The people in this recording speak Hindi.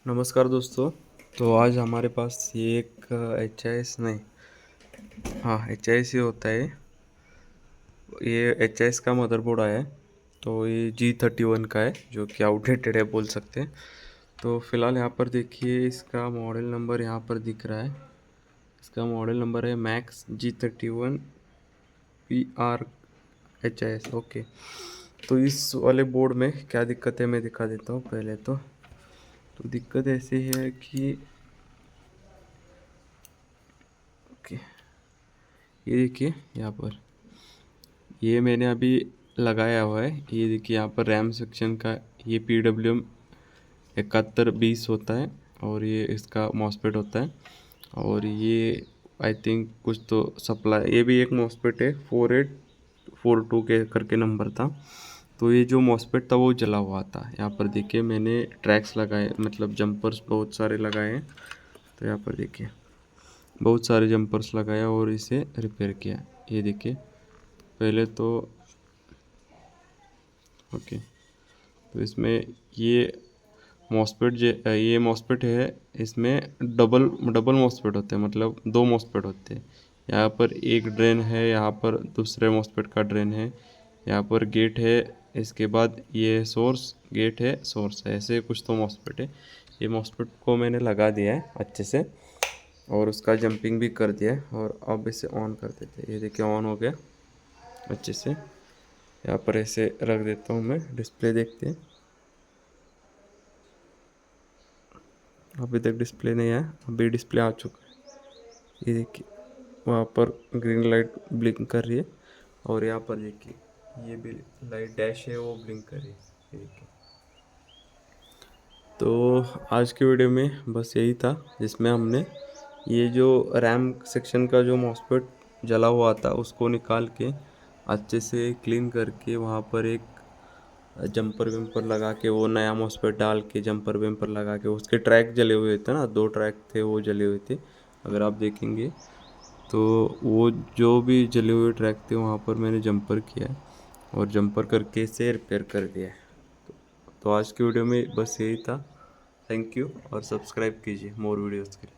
नमस्कार दोस्तों। तो आज हमारे पास ये एक एच आई एस नहीं, हाँ एच आई एस ही होता है। ये एच आई एस का मदरबोर्ड आया है। तो ये G31 का है जो कि आउटडेटेड है बोल सकते हैं। तो फिलहाल यहाँ पर देखिए, इसका मॉडल नंबर यहाँ पर दिख रहा है। इसका मॉडल नंबर है मैक्स G31 PRHIS। ओके, तो इस वाले बोर्ड में क्या दिक्कत है मैं दिखा देता हूँ पहले तो दिक्कत ऐसी है कि ओके, ये देखिए यहाँ पर, ये मैंने अभी लगाया हुआ है। ये देखिए यहाँ पर रैम सेक्शन का ये PWM 7120 होता है और ये इसका मॉसफेट होता है। और ये आई थिंक कुछ तो सप्लाई, ये भी एक मॉसफेट है 4842 के करके नंबर था। तो ये जो मॉसफेट था वो जला हुआ था। यहाँ पर देखिए मैंने ट्रैक्स लगाए, मतलब जंपर्स बहुत सारे लगाए हैं। तो यहाँ पर देखिए बहुत सारे जंपर्स लगाया और इसे रिपेयर किया। ये देखिए पहले तो ओके, तो इसमें ये मॉसफेट है। इसमें डबल डबल मॉसफेट होते हैं, मतलब दो मॉसफेट होते हैं। यहाँ पर एक ड्रेन है, यहाँ पर दूसरे मॉसफेट का ड्रेन है, यहाँ पर गेट है, इसके बाद ये सोर्स गेट है, सोर्स है, ऐसे कुछ तो मॉसफेट है। ये मॉसफेट को मैंने लगा दिया है अच्छे से और उसका जंपिंग भी कर दिया है। और अब इसे ऑन कर देते हैं। ये देखिए ऑन हो गया अच्छे से। यहाँ पर ऐसे रख देता हूँ मैं, डिस्प्ले देखते हैं। अभी तक डिस्प्ले नहीं आया, अभी डिस्प्ले आ चुका है। ये देखिए वहाँ पर ग्रीन लाइट ब्लिंक कर रही है और यहाँ पर देखिए ये भी लाइट डैश है वो ब्लिंक कर रही है। ये देखिए। तो आज के वीडियो में बस यही था, जिसमें हमने ये जो रैम सेक्शन का जो मॉसफेट जला हुआ था उसको निकाल के अच्छे से क्लीन करके वहाँ पर एक जंपर वेम्पर लगा के, वो नया मॉसफेट डाल के जंपर वेम्पर लगा के, उसके ट्रैक जले हुए थे ना, दो ट्रैक थे वो जले हुए थे अगर आप देखेंगे। तो वो जो भी जले हुए ट्रैक थे वहाँ पर मैंने जंपर किया है और जंपर करके इसे रिपेयर कर दिया है। तो आज की वीडियो में बस यही था। थैंक यू और सब्सक्राइब कीजिए मोर वीडियोज़ के लिए।